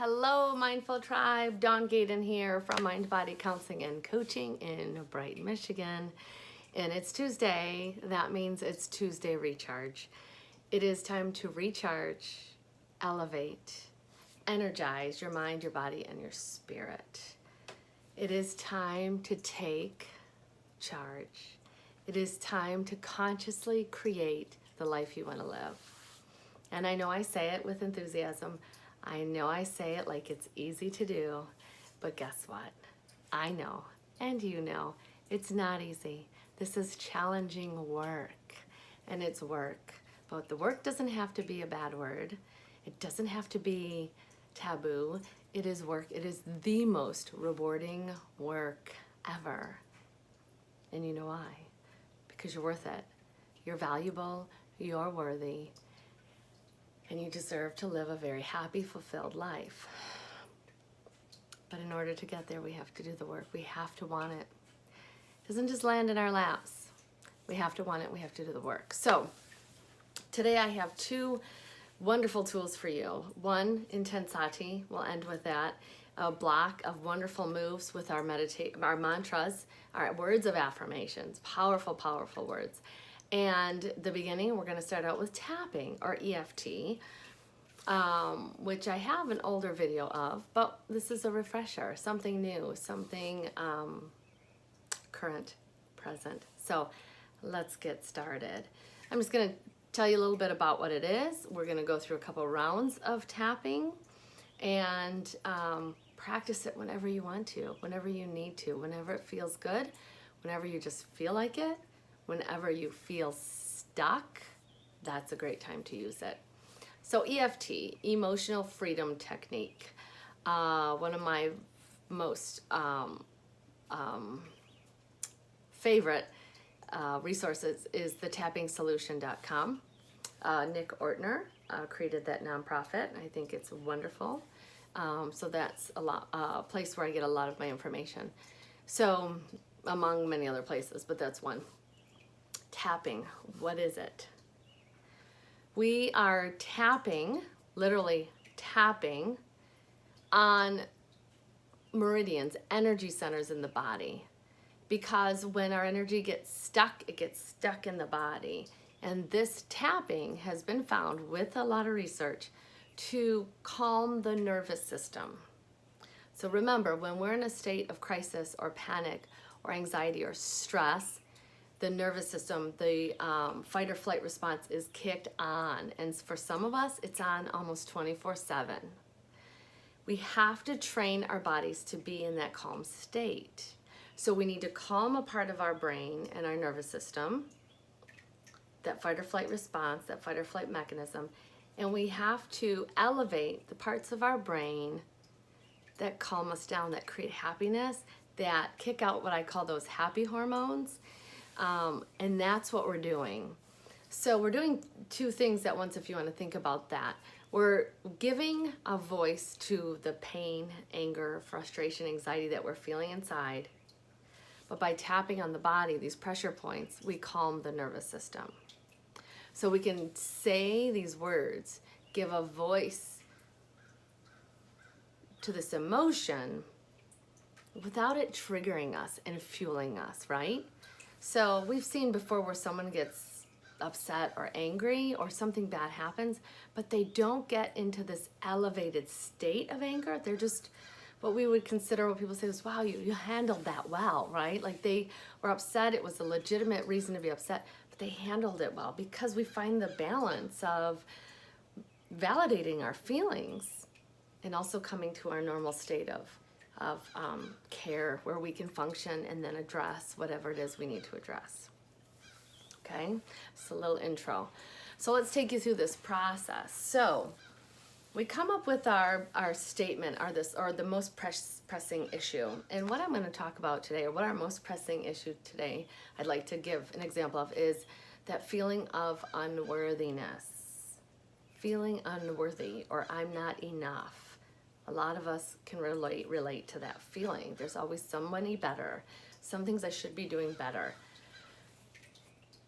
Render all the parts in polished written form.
Hello, Mindful Tribe. Dawn Gaden here from Mind Body Counseling and Coaching in Brighton, Michigan. And it's Tuesday. That means it's Tuesday Recharge. It is time to recharge, elevate, energize your mind, your body, and your spirit. It is time to take charge. It is time to consciously create the life you want to live. And I know I say it with enthusiasm. I know I say it like it's easy to do, but guess what? I know, and you know, it's not easy. This is challenging work, and it's work. But the work doesn't have to be a bad word. It doesn't have to be taboo. It is work. It is the most rewarding work ever. And you know why? Because you're worth it. You're valuable. You're worthy. And you deserve to live a very happy, fulfilled life. But in order to get there, we have to do the work. We have to want it. It doesn't just land in our laps. We have to want it. We have to do the work. So today I have two wonderful tools for you. One, Intensati. We'll end with that. A block of wonderful moves with our mantras, our words of affirmations. Powerful, powerful words. And the beginning, we're going to start out with tapping, or EFT, which I have an older video of, but this is a refresher, something new, something current, present. So let's get started. I'm just going to tell you a little bit about what it is. We're going to go through a couple rounds of tapping and practice it whenever you want to, whenever you need to, whenever it feels good, whenever you just feel like it. Whenever you feel stuck, that's a great time to use it. So EFT, Emotional Freedom Technique. One of my most favorite resources is the tappingsolution.com. Nick Ortner created that nonprofit. I think it's wonderful. So that's a place where I get a lot of my information. So among many other places, but that's one. Tapping, what is it? We are tapping, literally tapping on meridians, energy centers in the body. Because when our energy gets stuck, it gets stuck in the body. And this tapping has been found with a lot of research to calm the nervous system. So remember, when we're in a state of crisis or panic or anxiety or stress, the nervous system, the fight or flight response is kicked on. And for some of us, it's on almost 24/7. We have to train our bodies to be in that calm state. So we need to calm a part of our brain and our nervous system, that fight or flight response, that fight or flight mechanism. And we have to elevate the parts of our brain that calm us down, that create happiness, that kick out what I call those happy hormones. And that's what we're doing. So we're doing two things at once if you want to think about that. We're giving a voice to the pain, anger, frustration, anxiety that we're feeling inside. But by tapping on the body, these pressure points, we calm the nervous system. So we can say these words, give a voice to this emotion without it triggering us and fueling us, right? So we've seen before where someone gets upset or angry or something bad happens, but they don't get into this elevated state of anger. They're just what we would consider, what people say is, wow, you handled that well, right? Like they were upset. It was a legitimate reason to be upset, but they handled it well because we find the balance of validating our feelings and also coming to our normal state of care where we can function and then address whatever it is we need to address. Okay, it's a little intro. So let's take you through this process. So we come up with our statement, or the most pressing issue. And what I'm going to talk about today, or what our most pressing issue today, I'd like to give an example of, is that feeling of unworthiness. Feeling unworthy, or I'm not enough. A lot of us can relate to that feeling. There's always somebody better, some things I should be doing better.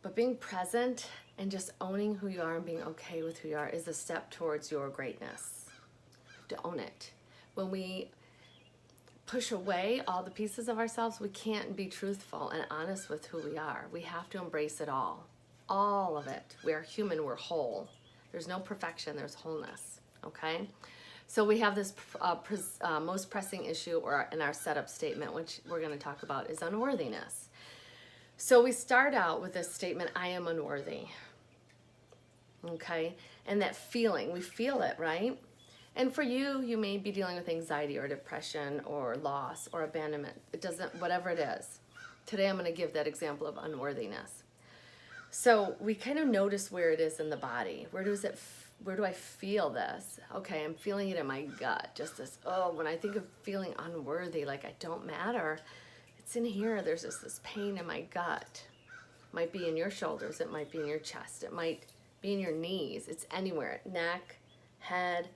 But being present and just owning who you are and being okay with who you are is a step towards your greatness. have to own it. When we push away all the pieces of ourselves, we can't be truthful and honest with who we are. We have to embrace it all of it. We are human, we're whole. There's no perfection, there's wholeness, okay? So we have this most pressing issue in our setup statement, which we're gonna talk about, is unworthiness. So we start out with this statement, I am unworthy, okay? And that feeling, we feel it, right? And for you, you may be dealing with anxiety or depression or loss or abandonment. It doesn't, whatever it is. Today I'm gonna give that example of unworthiness. So we kind of notice where it is in the body. Where do I feel this? Okay, I'm feeling it in my gut. Just this, when I think of feeling unworthy, like I don't matter, it's in here. There's just this pain in my gut. It might be in your shoulders. It might be in your chest. It might be in your knees. It's anywhere. Neck, head,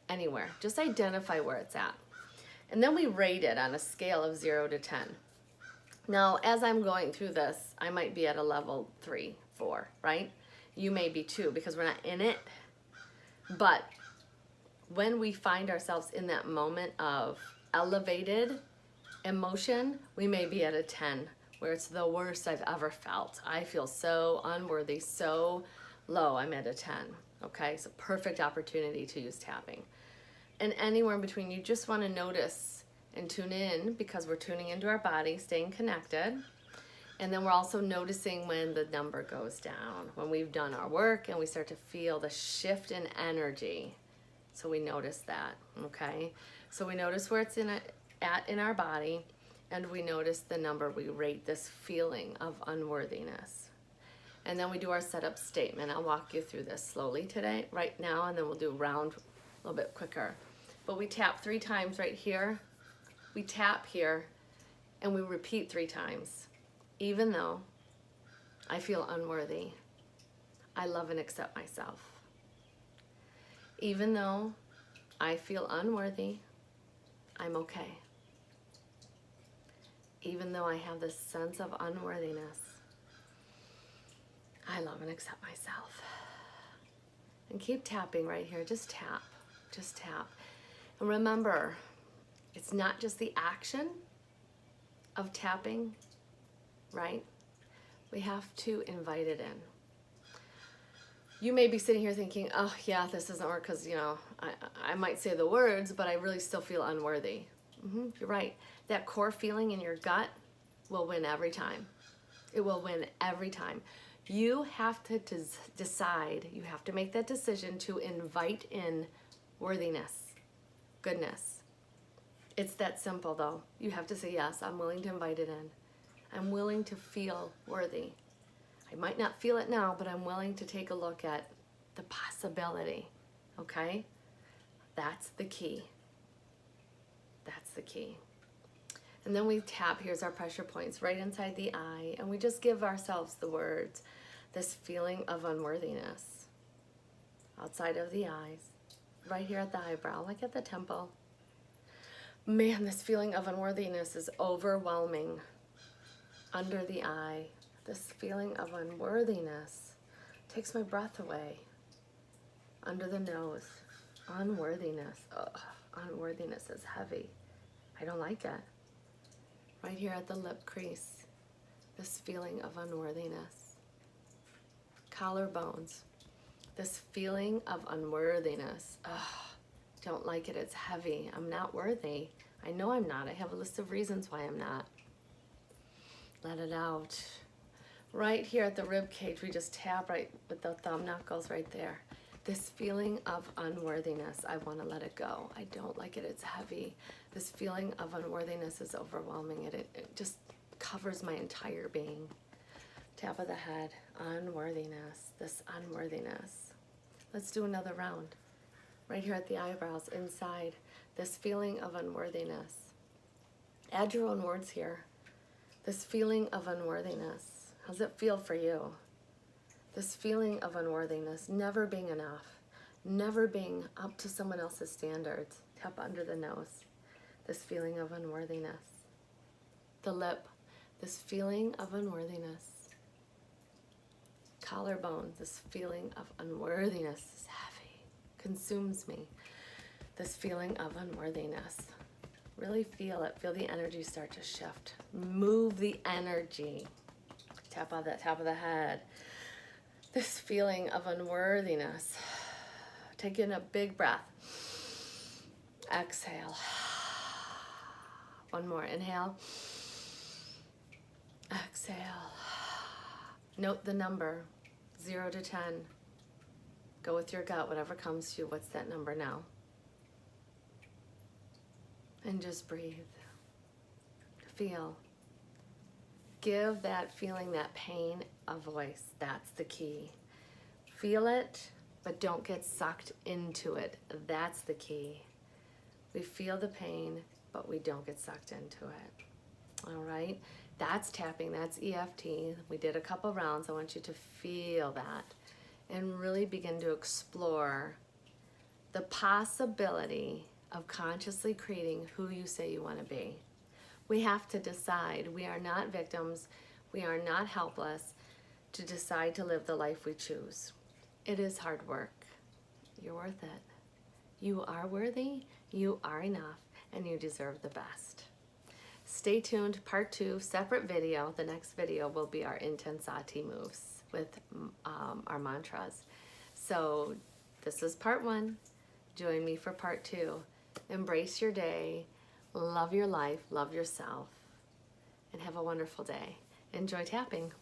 anywhere. Just identify where it's at. And then we rate it on a scale of 0 to 10. Now, as I'm going through this, I might be at a level 3, 4, right? You may be 2 because we're not in it. But when we find ourselves in that moment of elevated emotion, we may be at a 10, where it's the worst I've ever felt. I feel so unworthy, so low. I'm at a 10, okay? So perfect opportunity to use tapping. And anywhere in between, you just want to notice and tune in, because we're tuning into our body, staying connected. And then we're also noticing when the number goes down, when we've done our work and we start to feel the shift in energy. So we notice that, okay? So we notice where it's at in our body, and we notice the number. We rate this feeling of unworthiness. And then we do our setup statement. I'll walk you through this slowly today, right now, and then we'll do a round a little bit quicker. But we tap 3 times right here. We tap here, and we repeat 3 times. Even though I feel unworthy, I love and accept myself. Even though I feel unworthy, I'm okay. Even though I have this sense of unworthiness, I love and accept myself. And keep tapping right here. Just tap. Just tap. And remember, it's not just the action of tapping, right? We have to invite it in. You may be sitting here thinking, oh yeah, this doesn't work because, I might say the words, but I really still feel unworthy. You're right. That core feeling in your gut will win every time. It will win every time. You have to decide, you have to make that decision to invite in worthiness, goodness. It's that simple though. You have to say, yes, I'm willing to invite it in. I'm willing to feel worthy. I might not feel it now, but I'm willing to take a look at the possibility, okay? That's the key. That's the key. And then we tap, here's our pressure points, right inside the eye, and we just give ourselves the words, this feeling of unworthiness, outside of the eyes, right here at the eyebrow, like at the temple. Man, this feeling of unworthiness is overwhelming. Under the eye, this feeling of unworthiness takes my breath away. Under the nose, unworthiness. Ugh, unworthiness is heavy. I don't like it. Right here at the lip crease, this feeling of unworthiness. Collarbones, this feeling of unworthiness. Ugh, don't like it, it's heavy. I'm not worthy. I know I'm not. I have a list of reasons why I'm not. Let it out. Right here at the rib cage, we just tap right with the thumb knuckles right there. This feeling of unworthiness, I want to let it go. I don't like it, it's heavy. This feeling of unworthiness is overwhelming. It just covers my entire being. Tap of the head, unworthiness, this unworthiness. Let's do another round. Right here at the eyebrows, inside, this feeling of unworthiness. Add your own words here. This feeling of unworthiness. How's it feel for you? This feeling of unworthiness, never being enough, never being up to someone else's standards. Tap under the nose. This feeling of unworthiness. The lip, this feeling of unworthiness. Collarbone, this feeling of unworthiness is heavy, consumes me. this feeling of unworthiness. Really feel it. Feel the energy start to shift. Move the energy. Tap on that top of the head. This feeling of unworthiness. Take in a big breath. Exhale. One more. Inhale. Exhale. Note the number, 0 to 10. Go with your gut, whatever comes to you. What's that number now? And just breathe. Feel. Give that feeling, that pain, a voice. That's the key. Feel it, but don't get sucked into it. That's the key. We feel the pain, but we don't get sucked into it. All right? That's tapping. That's EFT. We did a couple rounds. I want you to feel that and really begin to explore the possibility of consciously creating who you say you want to be. We have to decide. We are not victims. We are not helpless to decide to live the life we choose. It is hard work. You're worth it. You are worthy, you are enough, and you deserve the best. Stay tuned, part 2, separate video. The next video will be our Intensati moves with our mantras. So this is part 1. Join me for part 2. Embrace your day, love your life, love yourself, and have a wonderful day. Enjoy tapping.